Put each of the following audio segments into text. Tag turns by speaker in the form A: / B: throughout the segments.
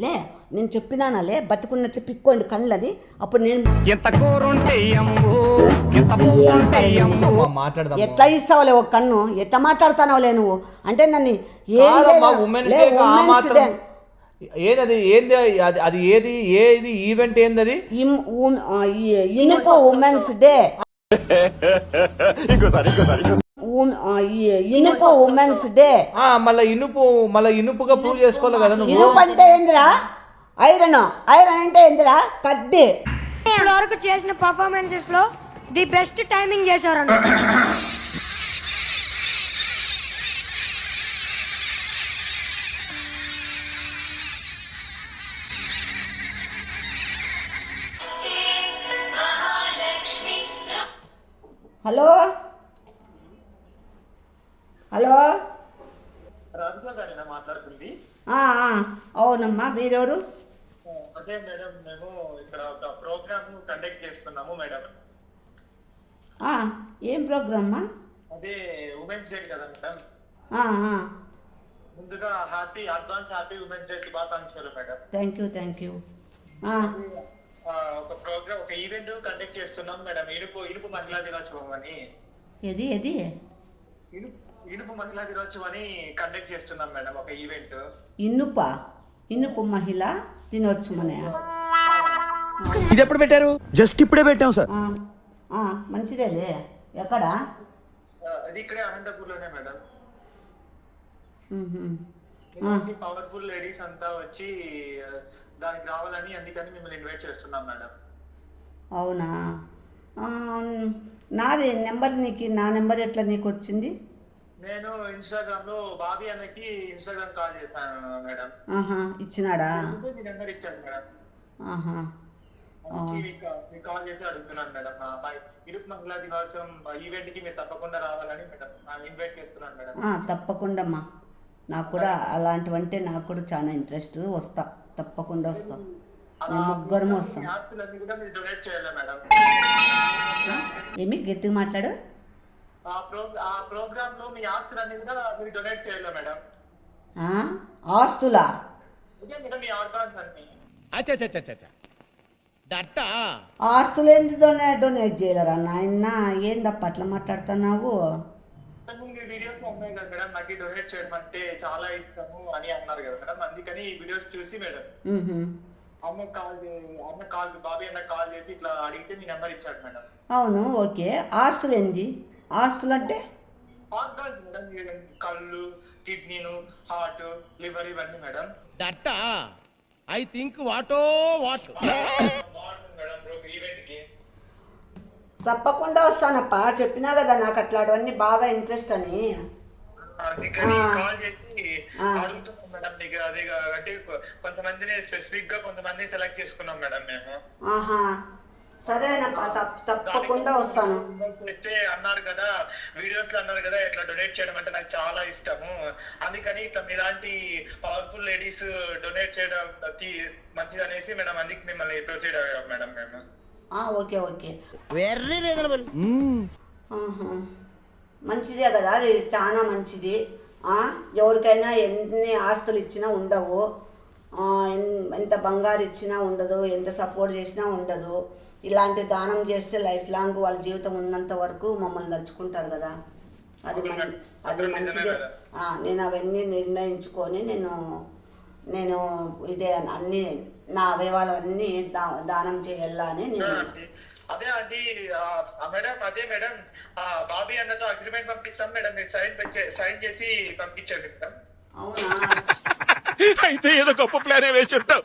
A: లే నేను చెప్పినానలే బతుకున్నట్లు పిక్కోండి కళ్ళని అప్పుడు నేను
B: మాట్లాడదాం.
A: ఎట్లా ఇస్తావులే ఒక కన్ను ఎట్లా మాట్లాడుతున్నావులే నువ్వు అంటే నన్ను
B: ఏది ఏంది అది ఏది ఏది ఈవెంట్ ఏంది అది
A: ఇనుపు ఉమెన్స్ డే ఇనుపు ఉమెన్స్ డే
B: మళ్ళీ ఇనుపుగా ప్రూవ్ చేసుకోవాలి కదా నువ్వు.
A: ఇనుపు అంటే ఏందిరా ఐరన్ అంటే ఏందిరా కడ్డి.
C: ఇప్పటి వరకు చేసిన పర్ఫార్మెన్సెస్ లో ది బెస్ట్ టైమింగ్ చేశారు అన్న.
A: హలో హలో
D: మాట్లాడుతుంది.
A: అవునమ్మా మీరెవరు?
D: అదే మేడం మేము ఇక్కడ ఒక ప్రోగ్రామ్ కండక్ట్ చేస్తున్నాము మేడం.
A: ఏం ప్రోగ్రామ్మా?
D: అదే ఉమెన్స్ డే కదా మేడం. ముందుగా అడ్వాన్స్ హ్యాపీ ఉమెన్స్ డే శుభాకాంక్షలు మేడం.
A: Thank you.
D: ఒక ప్రోగ్రామ్ ఒక ఈవెంట్ కండక్ట్ చేస్తున్నాం మేడం. ఇనుపు మహిళా దినోత్సవం అని.
A: ఏది
D: ఇనుపు మహిళా దినోత్సవం అని కండక్ట్ చేస్తున్నాం మేడం ఒక ఈవెంట్.
A: ఇనుపు మహిళా దినోత్సవం.
B: ఇది ఎప్పుడు పెట్టారు? జస్ట్ ఇప్పుడే పెట్టాం సార్.
A: మంచిదేలే. ఎక్కడ?
D: అది ఇక్కడే అనంతపూర్లోనే మేడం. పవర్ఫుల్ లేడీస్ అంతా వచ్చి దానికి రావాలని అందుకని మిమ్మల్ని ఇన్వైట్ చేస్తున్నాం మేడం.
A: అవునా? నాది నెంబర్ నా నెంబర్ ఎట్లా నీకు వచ్చింది?
D: నేను ఇన్స్టాగ్రామ్ లో బాబీ అన్నకి ఇన్స్టాగ్రామ్ కాల్ చేశాను మేడం.
A: ఇచ్చినాడా?
D: మీ నెంబర్ ఇచ్చాను మేడం. కాల్ చేసి అడుగుతున్నాను మేడం. ఇరుపు మహిళా దినోత్సవం ఈవెంట్ కి మీరు తప్పకుండా రావాలని మేడం ఇన్వైట్ చేస్తున్నాను మేడం.
A: తప్పకుండా అమ్మా. నాకు కూడా అలాంటివంటే నాకు కూడా చాలా ఇంట్రెస్ట్. వస్తా, తప్పకుండా వస్తా. ముగ్గురం వస్తాం.
D: డొనేట్ చేయాలి మేడం.
A: ఏమి గట్టిగా మాట్లాడు.
D: ఆ ప్రోగ్రామ్ లో మీ ఆస్తులన్నీ కూడా మీరు డొనేట్ చేయాలి మేడం.
A: ఆస్తులా?
D: ఇదే మేడం మీ ఆర్గాన్స్ అన్ని.
A: ఆస్తులు ఎందుకు డొనేట్ చేయలేరా నాయన? ఏందప్ప అట్లా మాట్లాడుతున్నావు?
D: మీ వీడియోస్ ఉన్నాయి కదా మేడం, నాకు డొనేట్ చేయడం అంటే చాలా ఇష్టము అని అన్నారు కదా మేడం. అందుకని ఈ వీడియోస్ చూసి మేడం బాబీ అన్న కాల్ చేసి ఇట్లా అడిగితే మీ నెంబర్ ఇచ్చాడు మేడం.
A: అవును, ఓకే. ఆస్తులు ఏంది? ఆస్తులు అంటే
D: ఆర్గాన్స్ మేడం. కళ్ళు, కిడ్నీలు, హార్ట్, లివర్ ఇవన్నీ madam.
E: I think what
D: madam event కి
A: తప్పకుండా వస్తానప్ప. చెప్పినా కదా నాకు అట్లాంటివన్నీ బాగా ఇంట్రెస్ట్ అని.
D: కాల్ చేసి అడుగుతున్నాం మేడం. మీకు అదే అంటే కొంతమందిని స్పెసిఫిక్ గా కొంతమంది సెలెక్ట్ చేసుకున్నాం మేడం మేము.
A: సరేనప్ప, తప్పకుండా వస్తాను.
D: అన్నారు కదా వీడియోస్ లో అన్నారు కదా ఇట్లా డొనేట్ చేయడం అంటే నాకు చాలా ఇష్టము, అందుకని ఇట్లా మీలాంటి పవర్ఫుల్ లేడీస్ డొనేట్ చేయడం మంచిది అనేసి మేడం అందుకు మిమ్మల్ని ప్రొసీడ్ అయ్యాం మేడం మేము.
A: ఓకే. Very reasonable. మంచిదే కదా, అది చాలా మంచిది. ఎవరికైనా ఎన్ని ఆస్తులు ఇచ్చినా ఉండవు, ఎంత బంగారు ఇచ్చినా ఉండదు, ఎంత సపోర్ట్ చేసినా ఉండదు. ఇలాంటి దానం చేస్తే లైఫ్ లాంగ్ వాళ్ళ జీవితం ఉన్నంత వరకు మమ్మల్ని తలుచుకుంటారు కదా. అది మంచిదే. నేను అవన్నీ నిర్ణయించుకొని నేను ఇదే అన్ని నా అవయవాలన్నీ దానం చేయాలా అని నేను.
D: అదే అండి మేడం. అదే మేడం బాబీ అన్నతో అగ్రిమెంట్ పంపిస్తాం మేడం. మీరు సైన్ చేసి పంపించండి మేడం.
A: అవునా?
E: అయితే ఏదో గొప్ప ప్లాన్ వేసి ఉంటావు.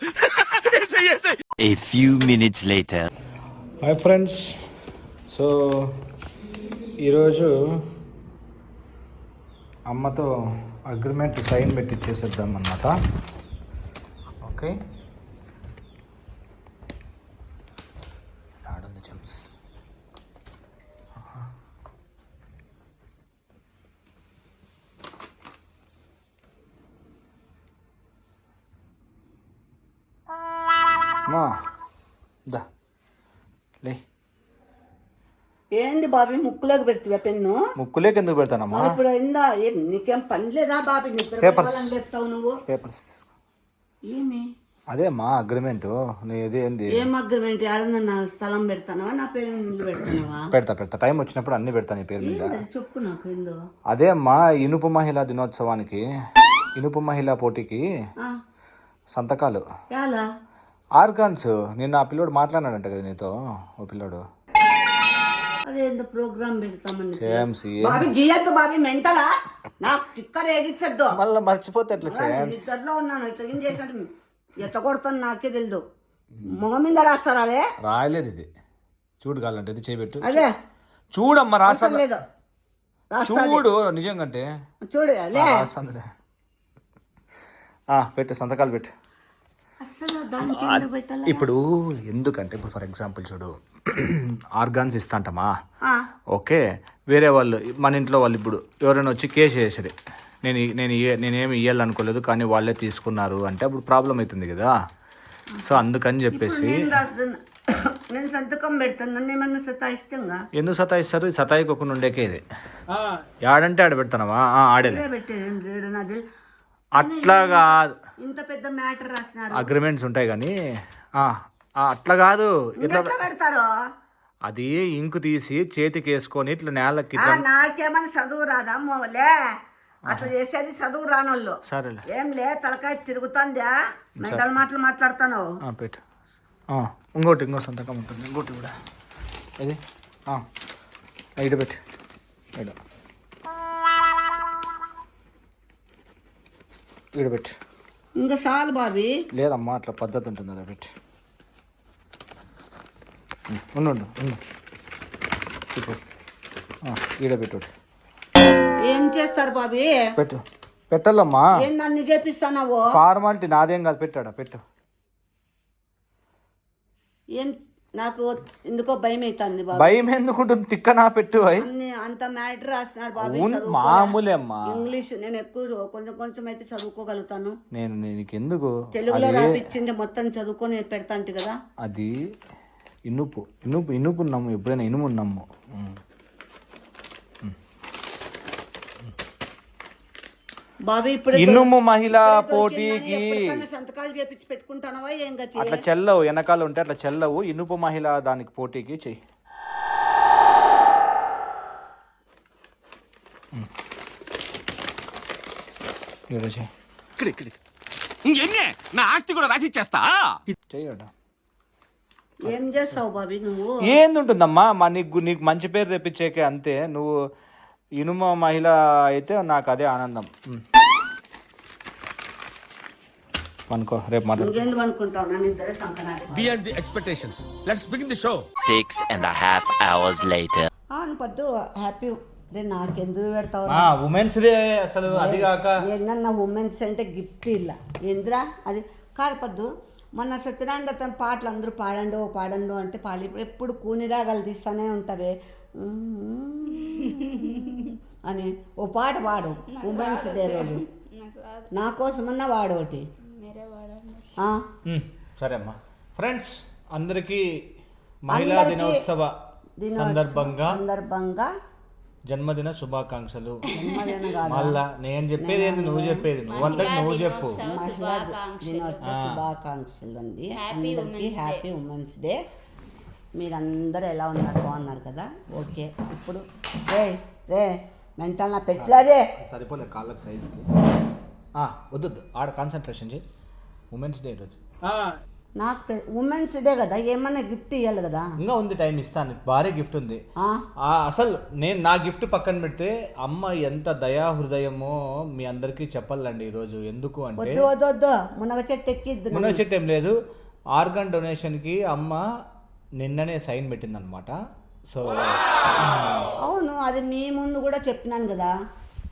F: A few minutes later.
B: Hi friends. So ఈరోజు అమ్మతో అగ్రిమెంట్ సైన్ పెట్టిచ్చేసేద్దాం అన్నమాట. ఓకే. ఆడుంది జమ్స్. దా లే.
A: ఏంది బాబీ ముక్కులోకి పెడుతువా పెన్ను?
B: ముక్కులేకి ఎందుకు పెడతానమ్మా?
A: ఇప్పుడు అయిందా? నీకేం పని లేదా బాబీ? నిద్ర పెడతావు నువ్వు.
B: పేపర్స్ తీసుకో.
A: ఏమి
B: అదే మా అగ్రిమెంట్ నీది ఏంది?
A: ఏం అగ్రిమెంట్? ఆడన్నా స్థలం పెడతానవా, నా పేరు మీద ఇల్లు పెడతానవా?
B: పెడతా టైం వచ్చినప్పుడు అన్ని పెడతాను నీ పేరు మీద.
A: ఏంటది చెప్పు నాకు ఏందో.
B: అదే అమ్మా, ఇనుపు మహిళా దినోత్సవానికి, ఇనుపు మహిళా పోటీకి
A: ఆ,
B: సంతకాలు
A: ఎలా?
B: ఆర్గాన్స్. నిన్న ఆ పిల్లోడు మాట్లాడినాడంట కదా నీతో, ఓ పిల్లోడు.
A: అదేందో ప్రోగ్రామ్ పెడతామని.
B: చేయంసి
A: బాబీ గీయద్దు బాబీ, మెంటలా? నాకు టిక్కర్ ఏగిచ్చద్దు.
B: మళ్ళీ మర్చిపోతే ఎట్లా చేయంసి?
A: ఇద్దరిలో ఉన్నాను, ఇట్లా ఏం చేసినట్టు ఎట్లా కొడతాను నాకే తెలియదు. మొగం మీద రాస్తారాలే?
B: రాయలేదు ఇది, చూడు కావాలంటే ఇది చేయబెట్టు.
A: అదే
B: చూడమ్మా రాసా
A: లేదు, రాస్తా.
B: చూడు నిజంగంటే
A: చూడు లే,
B: రాసిందిలే. పెట్టు సంతకాలు పెట్టు.
A: అసలు దానికి ఎందుకు పెట్టాలి?
B: ఇప్పుడు ఎందుకంటే ఇప్పుడు ఫర్ ఎగ్జాంపుల్ చూడు, ఆర్గాన్స్ ఇస్తాంటమా,
A: ఆ,
B: ఓకే, వేరే వాళ్ళు మన ఇంట్లో వాళ్ళు ఇప్పుడు ఎవరైనా వచ్చి కేసు చేసారు, నేనేమి ఇవ్వాలనుకోలేదు కానీ వాళ్ళే తీసుకున్నారు అంటే అప్పుడు ప్రాబ్లం అవుతుంది కదా. సో అందుకని చెప్పేసి
A: నేను రాస్తున్నా, నేను సంతకం పెడతాను, నన్ను ఏమన్నా సతాయిస్తాంగా?
B: ఎందుకు సతాయిస్తారు? సతాయికోకుండా ఉండేకే ఇది. ఆడంటే ఆడ పెడతానవా? ఆడేలే,
A: పెట్టేది ఏం లేడు నాది.
B: అట్లా కాదు,
A: ఇంత పెద్ద మ్యాటర్ రాసినారు.
B: అగ్రిమెంట్స్ ఉంటాయి కానీ అట్లా కాదు. ఇట్లా
A: ఎట్లా పెడతారు?
B: అది ఇంకు తీసి చేతికి వేసుకొని ఇట్లా నేలకి
A: ఆ, నాకేమన్నా చదువు రాదా మోలే? అట్లా చేసేది చదువు రానోళ్ళు.
B: సరేలే
A: ఏం లే, తలకాయ తిరుగుతుందా? మెంటల్ మాటలు మాట్లాడతాను.
B: పెట్టు. ఇంకో సంతకం ఉంటుంది, ఇంకోటి కూడా ఇది ఇటు పెట్టు. ఇటు పెట్టు.
A: ఇంకా చాలు బాబీ.
B: లేదమ్మా, అట్లా పద్ధతి ఉంటుంది, అదే పెట్టు. ఉండు ఈడ పెట్టు.
A: ఏం చేస్తారు బాబీ?
B: పెట్టు, పెట్టాలమ్మా.
A: ఏం నన్ను చేపిస్తానావు?
B: ఫార్మాలిటీ నాదేం కాదు, పెట్టు.
A: ఏం నాకు ఎందుకో భయం అవుతుంది బాబు.
B: భయం ఎందుకుంటుంది? తిక్కనా పెట్టు.
A: అన్ని అంత మ్యాటర్ రాసినారు బాబీ.
B: మామూలే అమ్మా.
A: ఇంగ్లీష్ నేను ఎక్కువ కొంచెం అయితే చదువుకోగలుగుతాను.
B: నేను నీకు ఎందుకు
A: తెలుగులో రాపించింది మొత్తం చదువుకొని పెడతాంటి కదా.
B: అది ఇనుపు నమ్ము, ఎప్పుడైనా ఇనుము నమ్ము.
A: బాబీ ఇప్పుడు
B: ఇనుము మహిళా పోటీకి
A: సంతకాలు చేపించి పెట్టుకుంటానవా ఏం గతి?
B: అట్లా చెల్లవు, వెనకాల ఉంటే అట్లా చెల్లవు. ఇనుపు మహిళ దానికి పోటీకి చెయ్యి.
E: నా ఆస్తి కూడా రాసిచ్చేస్తా.
B: చెయ్యట.
A: ఏం చేస్తావు బాబీ నువ్వు?
B: ఏందుంటుందమ్మా, నీకు మంచి పేరు తెప్పించేకే అంతే. నువ్వు ఇనుమ మహిళ అయితే నాకు అదే ఆనందం. అనుకో, రేపు మాట్లాడు.
A: ఇంకెందుకు అనుకుంటావు? నన్ను ఇద్దరే సంకనాలి.
E: Beyond the expectations. Let's begin the show.
F: 6.5 hours later.
A: అవును పద్దు, హ్యాపీ డే. నాకెందుకు పెడతావు?
B: ఉమెన్స్ డే అసలు అది కాక
A: ఏందన్నా ఉమెన్స్ అంటే గిఫ్ట్ ఇలా ఏందిరా అది కాదు పద్దు. మొన్న సత్యనారాయణ పాటలు అందరూ పాడండు అంటే పాడి ఎప్పుడు కూనిరాగాలు తీస్తూనే ఉంటావే అని ఓ పాట పాడు ఉమెన్స్ డే రోజు. నా కోసమన్నా వాడు ఒకటి.
B: సరే అమ్మా. ఫ్రెండ్స్ అందరికీ మహిళా దినోత్సవ సందర్భంగా జన్మదిన శుభాకాంక్షలు. మళ్ళా నేను చెప్పేది ఏంది, నువ్వు చెప్పేది నువ్వంటే నువ్వు చెప్పు.
A: మహిళా దినోత్సవ శుభాకాంక్షలు అండి అందరికీ. Happy women's day. మీరందరూ ఎలా ఉన్నారు? బాగున్నారు కదా? ఓకే. ఇప్పుడు రే మెంటల్ నా పెట్టలేదే,
B: సరిపోలే కాళ్ళకి సైజ్కి. వద్దు ఆడ కాన్సన్ట్రేషన్ చేయి. ఉమెన్స్ డే రోజు
A: నాకు ఉమెన్స్ డే కదా, ఏమన్నా గిఫ్ట్ ఇవ్వాలి కదా.
B: ఇంకా ఉంది, టైం ఇస్తాను. భారీ గిఫ్ట్ ఉంది. అసలు నా గిఫ్ట్ పక్కన పెడితే అమ్మ ఎంత దయా హృదయమో మీ అందరికీ చెప్పాలండి ఈరోజు. ఎందుకు అంటే
A: వద్దు మునగ చెట్టు ఎక్కిద్దు.
B: మునగ చెట్టు ఏం లేదు, ఆర్గన్ డొనేషన్కి అమ్మ నిన్ననే సైన్ పెట్టిందనమాట. సో
A: అవును, అది మీ ముందు కూడా చెప్పినాను కదా.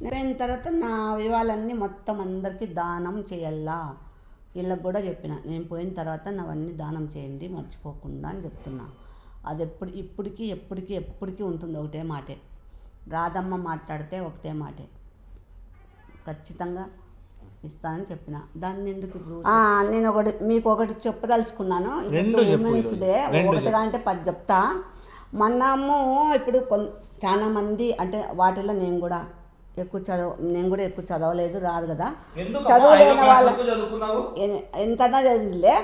A: నేను తర్వాత నా వివరాలన్నీ మొత్తం అందరికీ దానం చేయాలా, వీళ్ళకి కూడా చెప్పిన. నేను పోయిన తర్వాత నావన్నీ దానం చేయండి మర్చిపోకుండా అని చెప్తున్నా. అది ఎప్పటికీ ఉంటుంది ఒకటే మాటే. రాధమ్మ మాట్లాడితే ఒకటే మాటే, ఖచ్చితంగా ఇస్తానని చెప్పిన. దాన్ని ఎందుకు ఇప్పుడు నేను మీకు ఒకటి చెప్పదలుచుకున్నాను. ఉమెన్స్ డే ఒకటిగా అంటే 10 చెప్తా. మనము ఇప్పుడు చాలా మంది అంటే వాటిలో నేను కూడా నేను కూడా ఎక్కువ చదవలేదు, రాదు కదా.
B: ఎందుకమ్మా?
A: చదువు
B: ఐదో
A: లేని
B: క్లాస్
A: వాళ్ళ
B: వరకు చదువుకున్నావు?
A: ఎంతన్నా చదివిలే.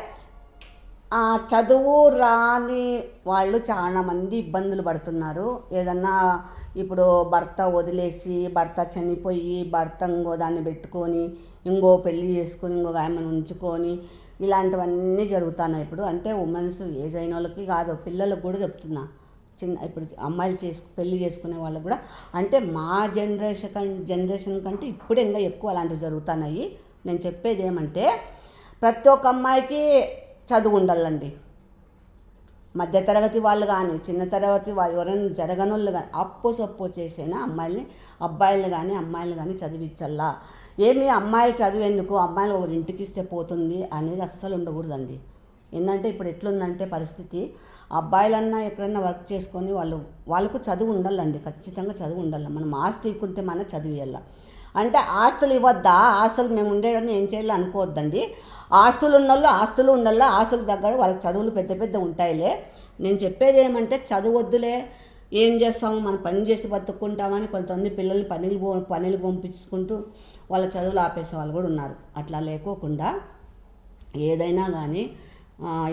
A: చదువు రాని వాళ్ళు చాలా మంది ఇబ్బందులు పడుతున్నారు. ఏదన్నా ఇప్పుడు భర్త వదిలేసి, భర్త చనిపోయి, భర్త ఇంకో దాన్ని పెట్టుకొని, ఇంకో పెళ్ళి చేసుకొని, ఇంకొక ఆమెను ఉంచుకొని, ఇలాంటివన్నీ జరుగుతున్నాయి ఇప్పుడు. అంటే ఉమెన్స్ ఏజ్ అయిన వాళ్ళకి కాదు, పిల్లలకు కూడా చెప్తున్నా. ఇప్పుడు అమ్మాయిలు పెళ్ళి చేసుకునే వాళ్ళకు కూడా, అంటే మా జనరేషన్ కంటే ఇప్పుడు ఇంకా ఎక్కువ అలాంటివి జరుగుతున్నాయి. నేను చెప్పేది ఏమంటే ప్రతి ఒక్క అమ్మాయికి చదువు ఉండాలండి. మధ్యతరగతి వాళ్ళు కానీ, చిన్న తరగతి వాళ్ళు, ఎవరైనా జరగనోళ్ళు కానీ, అప్పు చేసైనా అబ్బాయిలు కానీ అమ్మాయిలు కానీ చదివించల్లా. ఏమి అమ్మాయి చదివేందుకు, అమ్మాయిలు ఒకరి ఇంటికి ఇస్తే పోతుంది అనేది అస్సలు ఉండకూడదండి. ఏంటంటే ఇప్పుడు ఎట్లుందంటే పరిస్థితి, అబ్బాయిలన్నా ఎక్కడన్నా వర్క్ చేసుకొని వాళ్ళకు చదువు ఉండాలండి, ఖచ్చితంగా చదువు ఉండాలి. మనం ఆస్తి ఇవ్వకుంటే మన చదివేయాల. అంటే ఆస్తులు ఇవ్వద్దా, ఆస్తులు మేము ఉండేవన్నీ ఏం చేయాలి అనుకోవద్దండి. ఆస్తులు ఉన్నోళ్ళు ఆస్తులు ఉండాలా, ఆస్తులు దగ్గర వాళ్ళకి చదువులు పెద్ద పెద్ద ఉంటాయిలే. నేను చెప్పేది ఏమంటే చదువొద్దులే, ఏం చేస్తాము, మనం పని చేసి బతుక్కుంటామని కొంతమంది పిల్లల్ని పనులు పంపించుకుంటూ వాళ్ళ చదువులు ఆపేసే వాళ్ళు కూడా ఉన్నారు. అట్లా లేకోకుండా ఏదైనా కానీ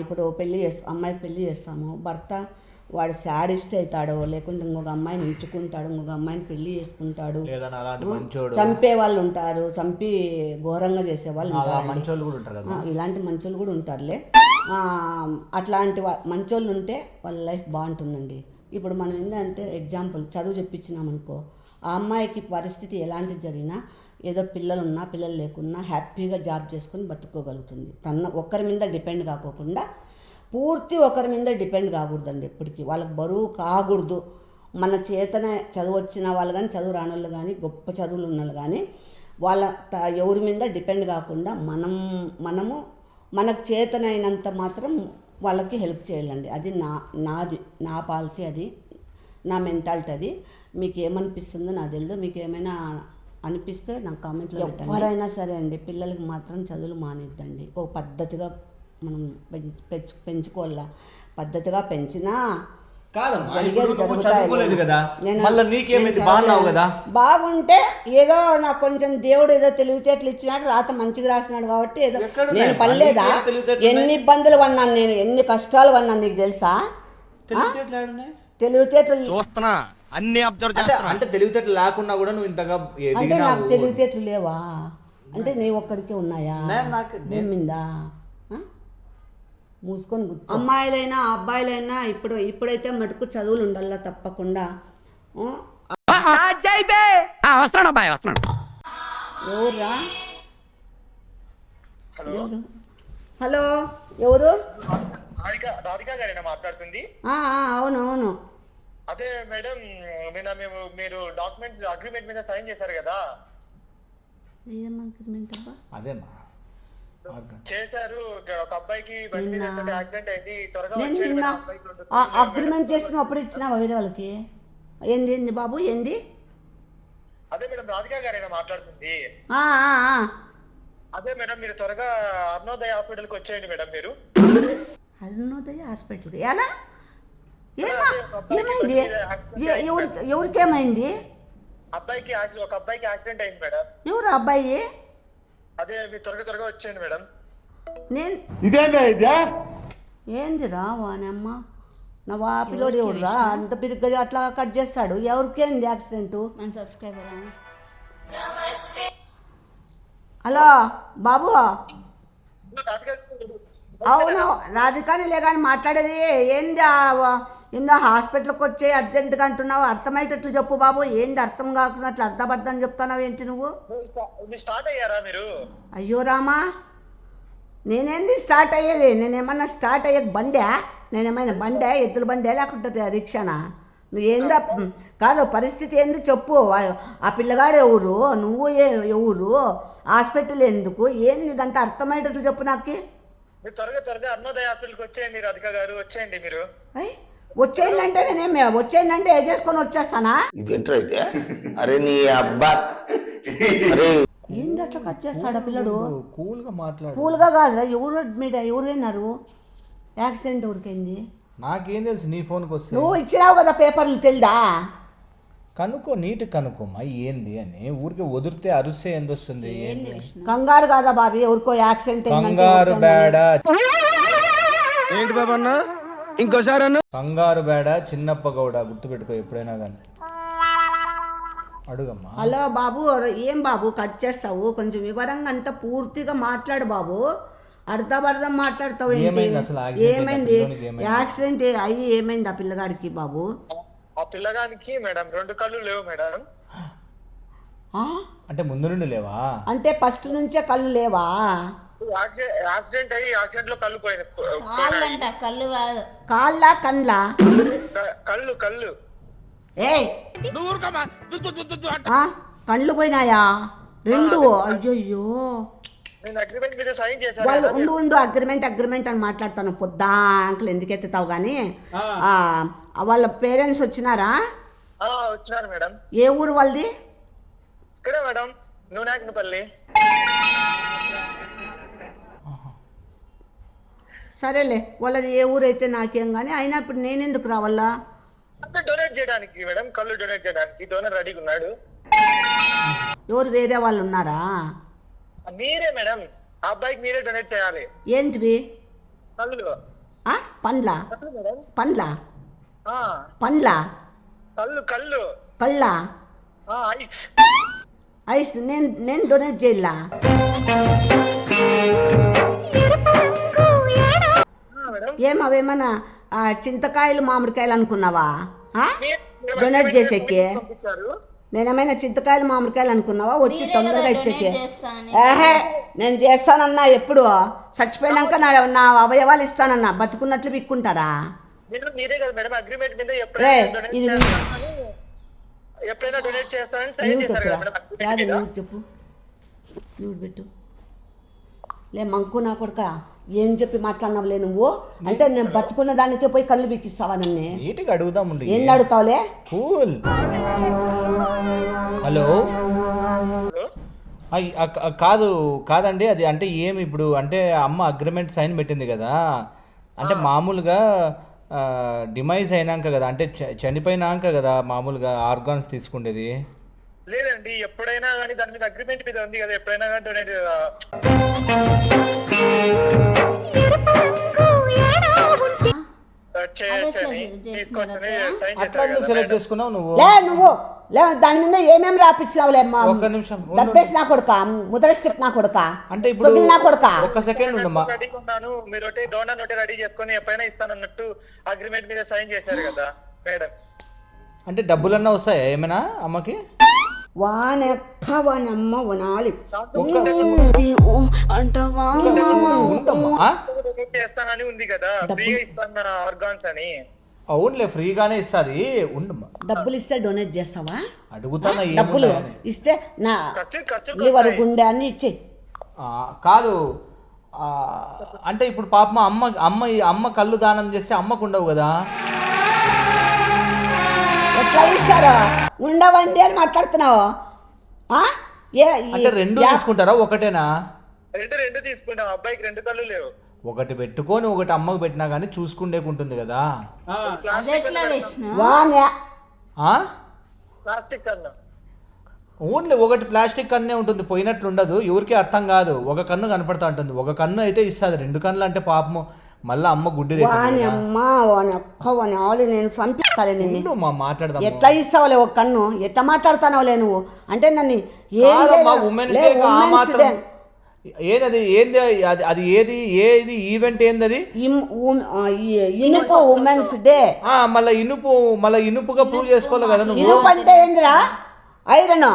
A: ఇప్పుడు అమ్మాయికి పెళ్ళి చేస్తాము, భర్త వాడు శాడిస్ట్ అవుతాడో, లేకుంటే ఇంకొక అమ్మాయిని ఉంచుకుంటాడు, ఇంకొక అమ్మాయిని పెళ్లి చేసుకుంటాడు, చంపే వాళ్ళు ఉంటారు, చంపి ఘోరంగా చేసే వాళ్ళు ఉంటారు. ఇలాంటి మంచోళ్ళు కూడా ఉంటారులే. అట్లాంటి మంచోళ్ళు ఉంటే వాళ్ళ లైఫ్ బాగుంటుందండి. ఇప్పుడు మనం ఏంటంటే ఎగ్జాంపుల్ చదువు చెప్పించినామనుకో, ఆ అమ్మాయికి పరిస్థితి ఎలాంటిది జరిగినా, ఏదో పిల్లలున్నా పిల్లలు లేకున్నా హ్యాపీగా జాబ్ చేసుకొని బతుక్కోగలుగుతుంది. ఒక్కరి మీద డిపెండ్ కాకోకుండా, పూర్తి ఒకరి మీద డిపెండ్ కాకూడదండి. ఎప్పటికీ వాళ్ళకి బరువు కాకూడదు. మన చేతన చదువు వచ్చిన వాళ్ళు కానీ, చదువు రాని వాళ్ళు కానీ, గొప్ప చదువులు ఉన్న వాళ్ళు కానీ, ఎవరి మీద డిపెండ్ కాకుండా మనము మనకు చేతనైనంత మాత్రం వాళ్ళకి హెల్ప్ చేయాలండి. అది నా పాలసీ, అది నా మెంటాలిటీ. అది మీకు ఏమనిపిస్తుందో నాకు తెలియదు. మీకు ఏమైనా అనిపిస్తే నాకు కామెంట్లో పెట్టండి. ఎవరైనా సరే అండి, పిల్లలకి మాత్రం చదువులు మానేద్దండి. ఓ పద్ధతిగా మనం పెంచుకోవాలా. పద్ధతిగా పెంచినా బాగుంటే ఏదో నాకు కొంచెం దేవుడు ఏదో తెలివితేటలు ఇచ్చినాడు, రాత మంచిగా రాసినాడు కాబట్టి ఏదో నేను పర్లేదా. ఎన్ని ఇబ్బందులు పడినాను నేను, ఎన్ని కష్టాలు పడినాను నీకు తెలుసా? తెలివితేటలు
E: చూస్తున్నా, అన్ని అబ్జర్వ్ చేస్తా. అంటే తెలివితేటలు లేకున్నా కూడా నువ్వు ఇంతగా
A: అంటే నాకు తెలివితేటలు లేవా? అంటే నీ ఒక్కడికే ఉన్నాయా? మీద మూసుకొని కూర్చో. అమ్మాయిలైనా అబ్బాయిలైనా ఇప్పుడైతే మటుకు చదువులు ఉండాలా తప్పకుండా. ఎవర్రా? హలో, ఎవరు?
D: మాట్లాడుతుంది.
A: అవును.
D: అదే మేడం, మీరు డాక్యుమెంట్స్ అగ్రిమెంట్ మీద సైన్ చేశారు కదా?
A: ఏం అగ్రిమెంట్ అబ్బా?
B: అదేమా
D: చేశారు. ఒక అబ్బాయికి యాక్సిడెంట్ అయింది, త్వరగా
A: అగ్రిమెంట్ చేసినప్పుడు ఇచ్చినావా వేరే వాళ్ళకి? ఏంది బాబు, ఏంది?
D: అదే మేడం, రాధికా గారైనా మాట్లాడుతుంది. అదే మేడం, మీరు త్వరగా అరుణోదయ హాస్పిటల్కి వచ్చేయండి మేడం. మీరు
A: అరుణోదయ హాస్పిటల్కి ఎలా? ఏమైంది? ఎవరికేమైంది?
D: ఒక అబ్బాయికి యాక్సిడెంట్ అయింది మేడం.
A: ఎవరు అబ్బాయి?
D: అదే మీరు త్వరగా వచ్చేయండి మేడం.
A: ఏంది రావానమ్మ, నా పిల్లోడు ఎవరురా అంత పిరిగ్గా అట్లా కట్ చేస్తాడు? ఎవరికేంది యాక్సిడెంట్? హలో బాబు. అవును, రాధికాని లేగాని మాట్లాడేది. ఏందో హాస్పిటల్కి వచ్చే అర్జెంటుగా అంటున్నావు, అర్థమయ్యేటట్లు చెప్పు బాబు. ఏంది అర్థం కాకున్నట్లు అర్థం చెప్తున్నావు ఏంటి నువ్వు?
D: స్టార్ట్ అయ్యారా మీరు?
A: అయ్యో రామా, నేనేంది స్టార్ట్ అయ్యేది? నేనేమన్నా స్టార్ట్ అయ్యే బండా? నేనేమైనా బండే, ఎద్దుల బండే లేకుంటుంది రిక్షానా? నువ్వు ఏందో కాదు, పరిస్థితి ఏంది చెప్పు. ఆ పిల్లగాడు ఎవరు, నువ్వు ఎవరు, హాస్పిటల్ ఎందుకు, ఏంది ఇదంతా అర్థమయ్యేటట్లు చెప్పు నాకు.
D: మీరు త్వరగా అరుణోదయ హాస్పిటల్కి వచ్చేయండి. రాధిక గారు వచ్చేయండి. మీరు
A: వచ్చేయండి నేనేమి వచ్చేయండి ఏ చేసుకొని వచ్చేస్తానా?
G: అరే నీ అబ్బా,
A: ఏంది అట్లా కట్ చేస్తాడా పిల్లడు?
B: కూల్గా
A: కాదురా. ఎవరు విన్నారు? యాక్సిడెంట్ ఎవరికైంది?
B: నాకేం తెలుసు, నీ ఫోన్కి వస్తే.
A: నువ్వు ఇచ్చినావు కదా పేపర్లు, తెలుదా?
B: కనుక్కో, నీటి కనుక్కోమ్మా ఏంది అని. ఊరికి వదిలితే అరుస్తే ఎందొస్తుంది?
A: కంగారు కాదా బాబీ, ఎవరికో యాక్సిడెంట్
B: కంగారు బేడ,
E: ఏంటి బాబన్న ఇంకోసారి అన్న
B: కంగారు బేడ చిన్నప్ప గౌడ, గుర్తుపెట్టుకో ఎప్పుడైనా కానీ. అడుగమ్మా.
A: హలో బాబు, ఏం బాబు కట్ చేస్తావు? కొంచెం వివరంగా అంతా పూర్తిగా మాట్లాడు బాబు. అర్ధం మాట్లాడతావు ఏంటి?
B: ఏమైంది అసలు? యాక్సిడెంట్
A: ఏమైంది?
B: పిల్లోనికి ఏమైంది?
A: యాక్సిడెంట్ అయ్యి ఏమైంది ఆ పిల్లగాడికి బాబు?
D: ఆ పిల్లగానికి మేడం 2 కళ్ళు లేవు మేడం.
A: ఆ?
B: అంటే ముందు నుండి లేవా?
A: అంటే ఫస్ట్ నుంచే కళ్ళు లేవా?
D: యాక్సిడెంట్ అయ్యి యాక్సిడెంట్ లో కళ్ళు పోయినాయి.
H: కాళ్ళంట, కళ్ళు కాదు.
A: కాళ్ళ కండ్లా?
D: కళ్ళు కళ్ళు
A: ఏయ్ ఆ? కళ్ళు పోయినాయా 2? అయ్యయ్యో.
D: నేను అగ్రిమెంట్ మీద సైన్ చేశాను
A: వాళ్ళు
D: కదా.
A: ఉండు అగ్రిమెంట్ అని మాట్లాడతాను. పొద్దాంకులు ఎందుకు ఎత్తుతావు కానీ. వాళ్ళ పేరెంట్స్ వచ్చినారా?
D: వచ్చినారు మేడం.
A: ఏ ఊరు వాళ్ళది?
D: ఇక్కడే మేడం, నూనెపల్లి.
A: సరేలే, వాళ్ళది ఏ ఊరు అయితే నాకేం కానీ. అయినా ఇప్పుడు నేనెందుకు రావాలా?
D: అంతా డొనేట్ చేయడానికి మేడం, కళ్ళు డొనేట్ చేయడానికి డోనర్ రెడీగా ఉన్నాడు.
A: ఎవరు వేరే వాళ్ళు ఉన్నారా?
D: మీరే మేడం, ఆ అబ్బాయికి మీరే డొనేట్ చేయాలి.
A: ఏంటివి?
D: కళ్ళు.
A: పండ్లా?
D: కళ్ళు మేడం.
A: పండ్లా?
D: ఆ,
A: పండ్లా?
D: కళ్ళు కళ్ళు.
A: కళ్ళా?
D: ఐస్.
A: ఐస్ నేను డొనేట్ చేయాలా?
D: మేడం
A: ఏం అవేమన్నా చింతకాయలు మామిడికాయలు అనుకున్నావా? డొనేట్ చేసేకి
D: పంపించారు.
A: నేనేమైనా చింతకాయలు మామిడికాయలు అనుకున్నావా? వచ్చి
H: మీరే
A: తొందరగా
H: కదా
A: ఇచ్చేకి.
H: donate చేస్తా అని.
A: ఏహే, నేను చేస్తానన్నా ఎప్పుడు? చచ్చిపోయినాక నా అవయవాలు ఇస్తానన్నా. బతుకున్నట్లు పిక్కుంటారా?
D: మీరే కదా మేడం అగ్రిమెంట్ మీద
A: రే, ఇది
D: ఎప్పుడైనా డొనేట్ చేస్తానని సైన్
A: న్యూట్
D: చేశారు కదా మేడం
A: యాది
D: agreement మీద.
A: న్యూట్ చెప్పు. న్యూట్ పెట్టు. లే మంకు నా కొడుక, ఏం చెప్పి మాట్లాడినావులే నువ్వు? అంటే నేను బతుకున్న దానికే పోయి కళ్ళు బిక్కిస్తావా నన్ను?
B: నీటిగా అడుగుదామండి.
A: ఏంది అడుగుతావులే?
B: కూల్. హలో. కాదండి, అది అంటే ఏమి ఇప్పుడు అంటే అమ్మ అగ్రిమెంట్ సైన్ పెట్టింది కదా, అంటే మామూలుగా డిమైజ్ అయినాక కదా, అంటే చనిపోయినాక కదా మామూలుగా ఆర్గాన్స్ తీసుకుండేది.
D: లేదండి, ఎప్పుడైనా కానీ దాని మీద అగ్రిమెంట్ మీద ఉంది కదా, ఎప్పుడైనా కానీ డొనేట్
B: అట్లా ఎందుకు సెలెక్ట్ చేసుకున్నావు నువ్వు?
A: లే దాని మీద ఏమేమి రాపించినావులే?
B: ఒక్క నిమిషం
A: డబ్బేసి నా కొడుక, ముద్ర స్టెప్ నా కొడుక,
B: అంటే ఇప్పుడు
A: నా కొడుక.
B: ఒక్క సెకండ్ ఉండమ్మా.
D: రెడీగా ఉన్నాను, మీరు డోనర్ నోటే రెడీ చేసుకొని ఎప్పుడైనా ఇస్తానన్నట్టు అగ్రిమెంట్ మీద సైన్ చేశారు కదా మేడం.
B: అంటే డబ్బులన్నా వస్తాయా ఏమైనా అమ్మకి?
A: వానెక్క వానమ్మ వనాలి
D: చేస్తానని ఉంది కదా, ఫ్రీగా ఇస్తాను ఆర్గాన్స్ అని.
B: అవునులే, ఫ్రీగానే ఇస్తుంది. ఉండమ్మా,
A: డబ్బులు ఇస్తే డొనేట్ చేస్తావా?
B: అడుగుతానా
A: డబ్బులు ఇస్తే నా లివర్ గుండె అన్ని ఇచ్చే.
B: కాదు, అంటే ఇప్పుడు పాపం అమ్మ కళ్ళు దానం చేస్తే అమ్మకు ఉండవు కదా.
A: ఎట్లా ఇస్తారో ఉండవండి అని మాట్లాడుతున్నావు?
B: అంటే 2 తీసుకుంటారా ఒకటేనా?
D: రెండు తీసుకుంటాం. అబ్బాయికి 2 కళ్ళు లేవు.
B: ఒకటి పెట్టుకొని ఒకటి అమ్మకు పెట్టినా కానీ చూసుకుండేకుంటుంది కదా.
D: ప్లాస్టిక్ కన్ను.
B: ఓన్లీ ఒకటి ప్లాస్టిక్ కన్నే ఉంటుంది, పోయినట్లు ఉండదు. ఎవరికి అర్థం కాదు. ఒక కన్ను కనపడతా ఉంటుంది, ఒక కన్ను అయితే ఇస్తుంది. 2 కన్నులు అంటే పాపము మళ్ళీ అమ్మ గుడ్డి
A: నేను సంపిస్తాలే నిన్ను.
B: మాట్లాడదాం.
A: ఎట్లా ఇస్తావులే ఒక కన్ను? ఎట్లా మాట్లాడుతానవులే నువ్వు? అంటే నన్ను
B: ఏది ఏంది అది ఏది ఈవెంట్ ఏంది అది?
A: ఇనుపు ఉమెన్స్ డే.
B: మళ్ళీ ఇనుపుగా ప్రూవ్ చేసుకోవాలి కదా నువ్వు.
A: ఇనుపు అంటే ఏందిరా? ఐరన్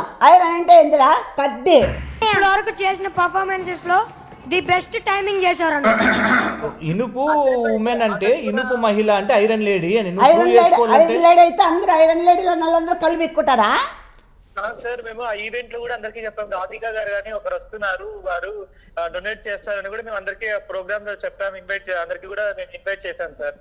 A: అంటే ఏందిరా? కడ్డీ.
C: ఇప్పటి వరకు చేసిన పర్ఫార్మెన్సెస్ లో ది బెస్ట్ టైమింగ్ చేశారు.
B: ఇనుపు ఉమెన్ అంటే ఇనుపు మహిళ అంటే ఐరన్ లేడీ అని.
A: ఐరన్ లేడీ అయితే అందరూ ఐరన్ లేడీలో నల్లందరూ కలిపి ఎక్కుంటారా?
D: సార్ మేము ఆ ఈవెంట్ లో కూడా అందరికీ చెప్పాం. రాధిక గారు కానీ ఒకరు వస్తున్నారు, వారు డొనేట్ చేస్తారని కూడా మేము అందరికీ ప్రోగ్రామ్ లో చెప్పాము. అందరికి కూడా మేము ఇన్వైట్ చేశాం సార్.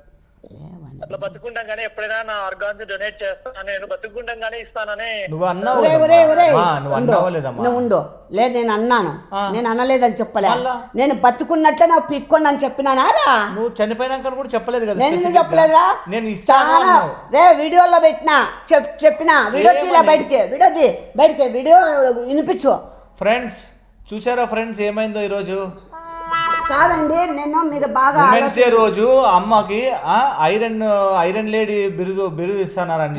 D: అట్లా బతుకుండగానే ఎప్పుడైనా నా ఆర్గాన్స్ డొనేట్ చేస్తాను, నేను బతుకుండగానే ఇస్తానని.
B: నువ్వు అన్నావు
A: ఒరే,
B: కదమ్మా.
A: ఒరే, ఒరే.
B: నువ్వు
A: ఉండు.
B: అన్నావా లేదమ్మా?
A: నువ్వు ఉండు. లేదు నేను అన్నాను. నేను అనలేదని చెప్పలే. నేను బతుకున్నట్లే నాకు పిక్కోండి అని చెప్పినానారా?
B: నువ్వు చనిపోయినాక కూడా చెప్పలేదు కదా
A: నేను ఎందుకు
B: specific గా.
A: చెప్పలేదురా?
B: నేను ఇస్తాను
A: చాలా
B: అన్నావు.
A: రే వీడియోలో పెట్టినా చెప్పిన వీడియో తీలా బయటికి వీడియో వినిపించు.
B: ఫ్రెండ్స్ చూసారా ఫ్రెండ్స్ ఏమైందో ఈరోజు
A: కాదండి నేను మీరు బాగా
B: ఉమెన్స్ డే రోజు అమ్మకి ఐరన్ లేడీ బిరుదు ఇస్తున్నారని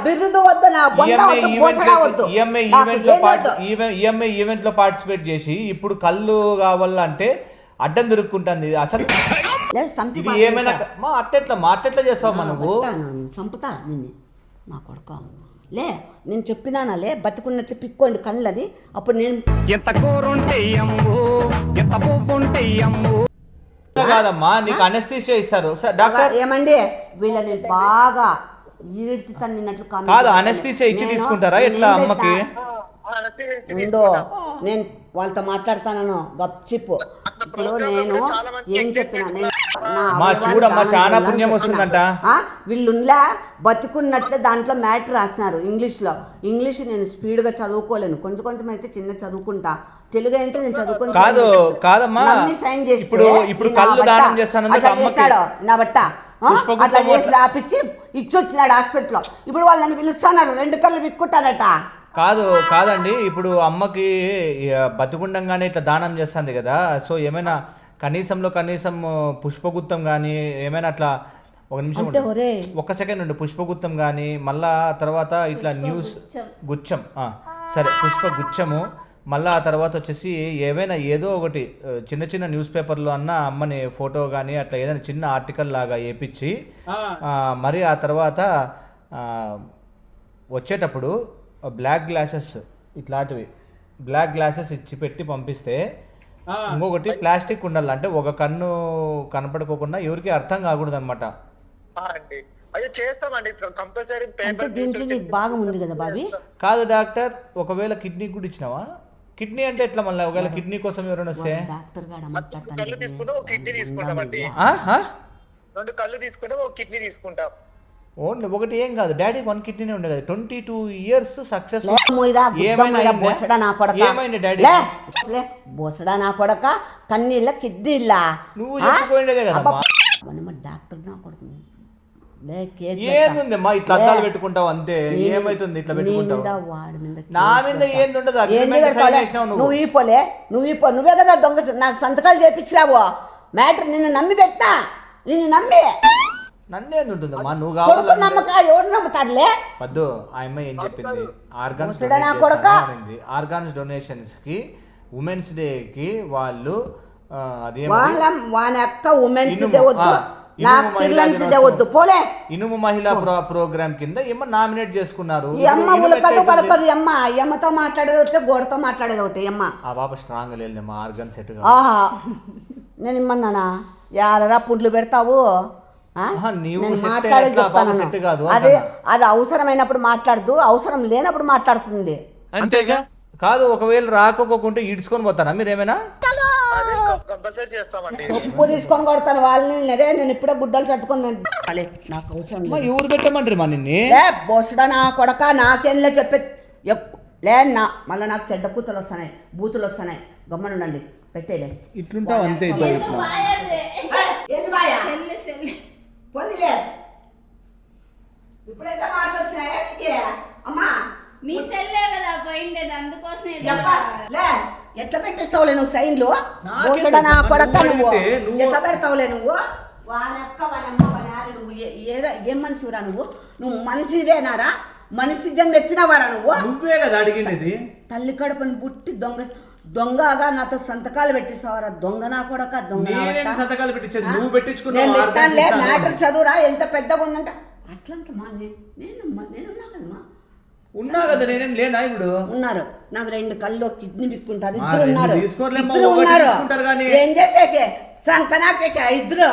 A: బిరుదు వద్దు నా వద్దు
B: ఈఎంఐ ఈవెంట్ లో పార్టిసిపేట్ చేసి ఇప్పుడు కళ్ళు కావాలంటే అడ్డం దొరుకుంటుంది అసలు ఇది ఏమైనా అట్టెట్లా చేస్తావు నువ్వు?
A: సంపుతా నిన్ను నా కొడుకు. లే నేను చెప్పినానాలే బతుకున్నట్లు పిక్కోండి కళ్ళని. అప్పుడు నేను
E: ఎంత కూరుంటే అమ్ము ఎంత పువ్వుంటే అమ్ము.
B: కాదమ్మా నీకు అనస్థీషియా ఇస్తారు డాక్టర్.
A: ఏమండి వీళ్ళని బాగా ఈడ్చి తన్నినట్లు
B: కాదు అనస్థీషియా ఇచ్చి తీసుకుంటారా ఎట్లా అమ్మకి?
A: నేను వాళ్ళతో మాట్లాడతాను గప్చిప్పు. ఇప్పుడు నేను ఏం చెప్పినా నేను
B: చూడమ్మా చాలా పుణ్యం వస్తుందంట.
A: వీళ్ళులా బతుకున్నట్లే దాంట్లో మ్యాటర్ రాసినారు ఇంగ్లీష్ నేను స్పీడ్గా చదువుకోలేను, కొంచెం అయితే చిన్న చదువుకుంటా. తెలుగు అంటే నేను చదువుకొని
B: కాదమ్మా
A: సైన్ చేసి
B: ఇప్పుడు కళ్ళు దానం చేస్తాడు
A: నా బట్ట అట్లా చేసి రాపిచ్చి ఇచ్చొచ్చినాడు హాస్పిటల్లో. ఇప్పుడు వాళ్ళని పిలుస్తున్నారు 2 కళ్ళు పిక్కుంటారట.
B: కాదండి ఇప్పుడు అమ్మకి బతుకుండంగానే ఇట్లా దానం చేస్తుంది కదా, సో ఏమైనా కనీసం పుష్పగుత్తం కానీ ఏమైనా అట్లా ఒక నిమిషం ఒక్క సెకండ్ ఉండి పుష్పగుత్తం కానీ మళ్ళా తర్వాత ఇట్లా న్యూస్ గుచ్చం సరే పుష్పగుచ్చము మళ్ళీ ఆ తర్వాత వచ్చేసి ఏమైనా ఏదో ఒకటి చిన్న న్యూస్ పేపర్లో అన్న అమ్మని ఫోటో కానీ అట్లా ఏదైనా చిన్న ఆర్టికల్ లాగా వేయించి మరి ఆ తర్వాత వచ్చేటప్పుడు బ్లాక్ గ్లాసెస్ ఇచ్చి పెట్టి పంపిస్తే, ఇంకొకటి ప్లాస్టిక్ ఉండాలి, అంటే ఒక కన్ను కనపడుకోకుండా ఎవరికి అర్థం కాకూడదు అనమాట. కాదు డాక్టర్ ఒకవేళ కిడ్నీ కూడా ఇచ్చినావా? కిడ్నీ అంటే ఎట్లా మళ్ళీ ఒకవేళ కిడ్నీ కోసం ఎవరైనా వస్తే ఓన్లీ ఒకటి ఏం కాదు డాడీ 1 కిడ్నీనే ఉండే కదా 22 years సక్సెస్. ఏమైంది డాడీ
A: బోసడా నా కొడక కన్నీళ్ళ కిడ్నీలా
B: నువ్వు చెప్పుకోండేదే కదా
A: డాక్టర్ నా కొడుకు.
B: ఏముందమ్మా ఇట్లా అద్దాలు పెట్టుకుంటావు అంతే, ఏమైతుంది ఇట్లా పెట్టుకుంటావు? నా మీద ఏంది ఉండదు,
A: నువ్వే కదా దొంగ నాకు సంతకాలు చేపించినావు. మ్యాటర్ నిన్ను నమ్మి పెట్టినా,
B: నన్నేది ఉంటుందమ్మా నువ్వు
A: కావాలి నమ్మక ఎవరు నమ్ముతారులే.
B: వద్దు ఆ అమ్మాయి ఏం చెప్పింది, ఆర్గాన్స్ డొనేషన్స్ కి ఉమెన్స్ డే కి వాళ్ళు ఇనుము మహిళా ప్రోగ్రామ్ కింద నామినేట్ చేసుకున్నారు.
A: అమ్మతో మాట్లాడేది ఒకటి గోడతో మాట్లాడేది ఒకటి.
B: ఆ బాబా స్ట్రాంగ్ లేదమ్మా ఆర్గాన్ సెట్.
A: నేను ఇమ్మన్నానా యారా పుండ్లు పెడతావు? మాట్లాడే చెప్తాను. అది అవసరమైనప్పుడు మాట్లాడదు, అవసరం లేనప్పుడు మాట్లాడుతుంది
B: అంతేగా. కాదు ఒకవేళ రాకపోకుంటే ఈడ్చుకొని పోతానా మీరేమైనా?
A: చెప్పు తీసుకొని కొడతాను వాళ్ళని. నేను ఇప్పుడే గుడ్డలు చదువుకొని నాకు అవసరం
B: ఎవరు పెట్టమంటారు మా నిన్ను?
A: బొసడా నా కొడక నాకేంలే చెప్పే నా మళ్ళీ నాకు చెడ్డ కూతులు వస్తున్నాయి, బూతులు వస్తున్నాయి. గమ్మనుండండి పెట్టేలే.
B: ఇట్లుంటావు అంతే.
A: ఇప్పుడైతే మాటలు వచ్చినాయా అమ్మా?
H: మీ సెల్లే కదా పోయిండేది, అందుకోసమే
A: ఎట్లా పెట్టేస్తావులే నువ్వు సైన్లు? నా కొడక నువ్వు ఎట్లా పెడతావులే నువ్వు? వాళ్ళక్క వాళ్ళమ్మ వాళ్ళ నువ్వు ఏం మనిషిరా నువ్వు మనిషివేనారా? మనిషి జన్మ ఎత్తినవారా
B: నువ్వే కదా అడిగినది?
A: తల్లి కడుపుని పుట్టి దొంగగా నాతో సంతకాలు పెట్టిస్తావరా? దొంగ నా కొడక దొంగ.
B: సంతకాలు పెట్టించేది నువ్వు పెట్టించుకున్నా.
A: మ్యాటర్ చదువురా ఎంత పెద్దగా ఉందంట. అట్లంత మా నేనున్నా కదమ్మా.
B: ఉన్నా కదా నేనేం లేనా? ఇప్పుడు
A: ఉన్నారు నాకు 2 కళ్ళు కిడ్నీ పిక్కుంటారు. ఇద్దరు ఉన్నారు. ఏం చేసేకే సంకనాకే ఇద్దరు